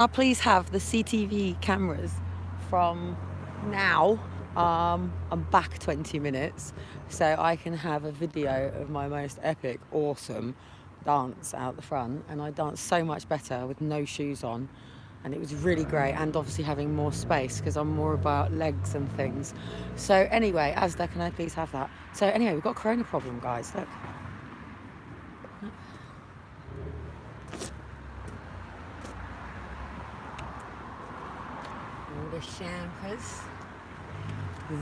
I please have the CTV cameras from now. I'm back 20 minutes so I can have a video of my most epic, awesome dance out the front. And I danced so much better with no shoes on. And it was really great, and obviously having more space because I'm more about legs and things. So, anyway, Asda, can I please have that? So, anyway, we've got a corona problem, guys. Look. All the champers.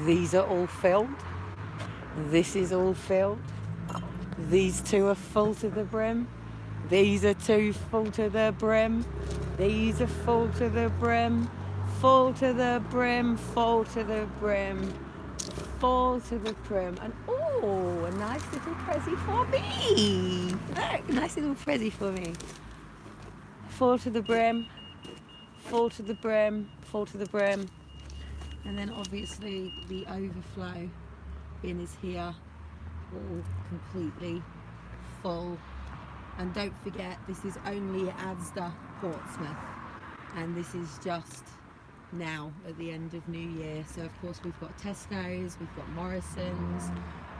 These are all filled. This is all filled. These two are full to the brim. These are two full to the brim. These are full to the brim. Full to the brim. Full to the brim. Full to the brim. And oh, a nice little prezzy for me. Look, nice little prezzy for me. Full to the brim. Full to the brim. Full to the brim. And then obviously the overflow bin is here, all completely full. And don't forget, this is only Asda Portsmouth, and this is just now at the end of New Year. So of course we've got Tesco's, we've got Morrison's,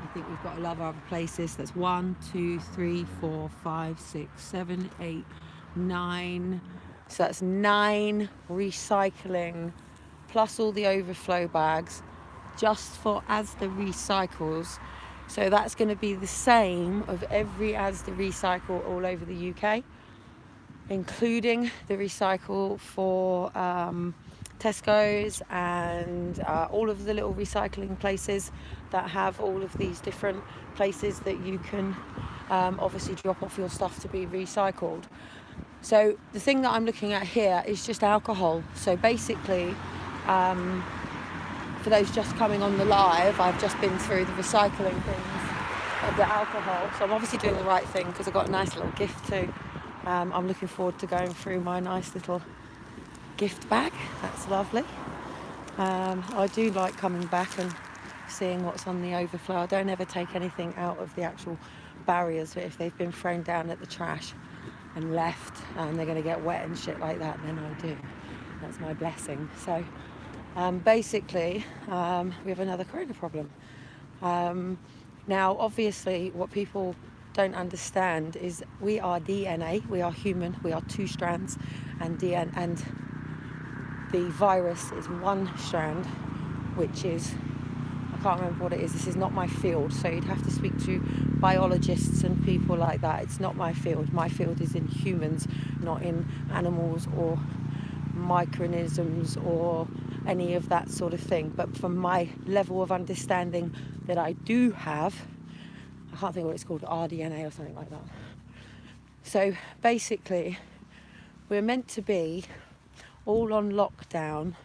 I think we've got a lot of other places. That's 1, 2, 3, 4, 5, 6, 7, 8, 9. So that's 9 recycling plus all the overflow bags just for Asda Recycles. So that's going to be the same of every Asda Recycle all over the UK, including the recycle for Tesco's and all of the little recycling places that have all of these different places that you can obviously drop off your stuff to be recycled. So the thing that I'm looking at here is just alcohol. So basically, for those just coming on the live, I've just been through the recycling things of the alcohol. So I'm obviously doing the right thing because I got a nice little gift too. I'm looking forward to going through my nice little gift bag. That's lovely. I do like coming back and seeing what's on the overflow. I don't ever take anything out of the actual barriers, but if they've been thrown down at the trash and left and they're going to get wet and shit like that, then I do. That's my blessing. So basically, we have another corona problem. Now, obviously, what people don't understand is we are DNA, we are human, we are 2 strands, and DNA, and the virus is 1 strand, which is, I can't remember what it is. This is not my field, so you'd have to speak to biologists and people like that. It's not my field. My field is in humans, not in animals or microorganisms or any of that sort of thing. But from my level of understanding that I do have, I can't think what it's called, rDNA or something like that. So basically, we're meant to be all on lockdown,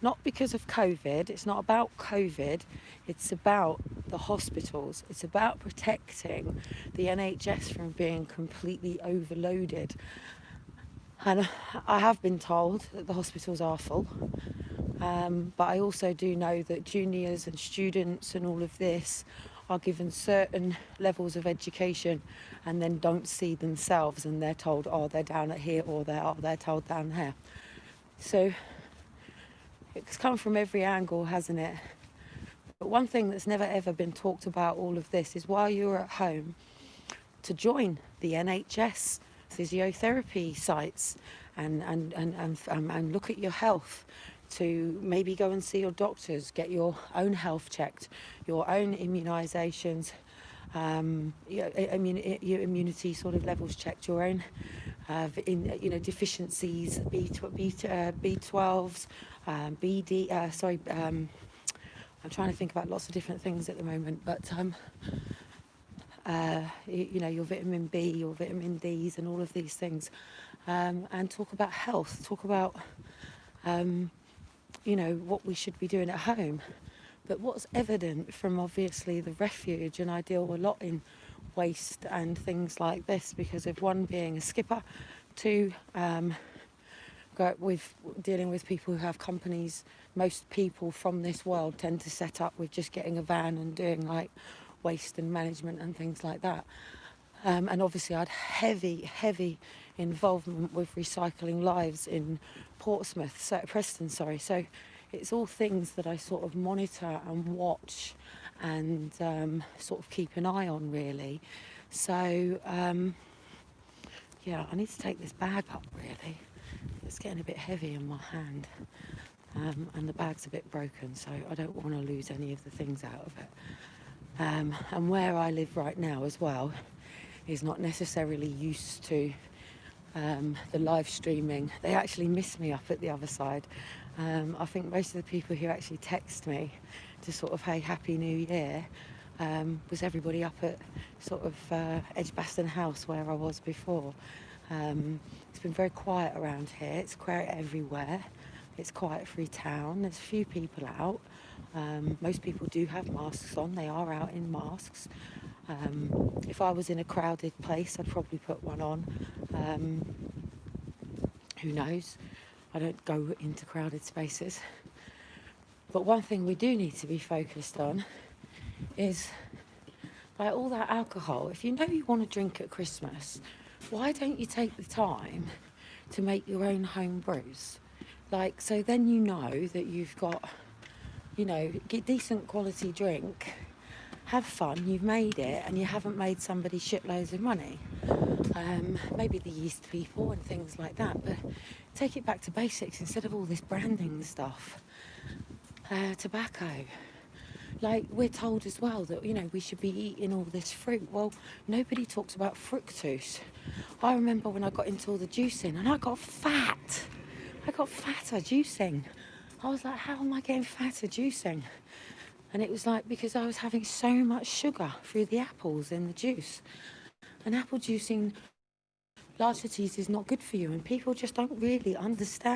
not because of COVID. It's not about COVID. It's about the hospitals. It's about protecting the NHS from being completely overloaded. And I have been told that the hospitals are full. But I also do know that juniors and students and all of this are given certain levels of education and then don't see themselves, and they're told, oh, they're down at here, or they're told down here. So it's come from every angle, hasn't it? But one thing that's never ever been talked about all of this is while you're at home, to join the NHS physiotherapy sites and look at your health, to maybe go and see your doctors, get your own health checked, your own immunisations, your immunity sort of levels checked, your own deficiencies, B12s, BD. I'm trying to think about lots of different things at the moment, but your vitamin B, your vitamin Ds, and all of these things, and talk about health, talk about what we should be doing at home. But what's evident from obviously the refuge, and I deal a lot in waste and things like this because of, 1, being a skipper, 2, with dealing with people who have companies. Most people from this world tend to set up with just getting a van and doing like waste and management and things like that. And obviously I had heavy involvement with Recycling Lives in Preston, sorry. So it's all things that I sort of monitor and watch and sort of keep an eye on, really. So, yeah, I need to take this bag up, really. It's getting a bit heavy in my hand. And the bag's a bit broken, so I don't want to lose any of the things out of it. And where I live right now as well is not necessarily used to the live streaming. They actually miss me up at the other side. I think most of the people who actually text me to sort of, hey, Happy New Year, was everybody up at sort of Edgbaston House where I was before. It's been very quiet around here. It's quiet everywhere. It's quiet through town. There's a few people out. Most people do have masks on. They are out in masks. If I was in a crowded place, I'd probably put one on. Who knows? I don't go into crowded spaces. But one thing we do need to be focused on is, like, all that alcohol. If you know you want to drink at Christmas, why don't you take the time to make your own home brews? Like, so then you know that you've got, you know, get decent quality drink, have fun, you've made it, and you haven't made somebody shitloads of money. Maybe the yeast people and things like that, but take it back to basics instead of all this branding stuff. Tobacco. Like, we're told as well that, you know, we should be eating all this fruit. Well, nobody talks about fructose. I remember when I got into all the juicing and I got fat. I got fatter juicing. I was like, how am I getting fatter juicing? And it was like, because I was having so much sugar through the apples in the juice. And apple juicing, large cities, is not good for you. And people just don't really understand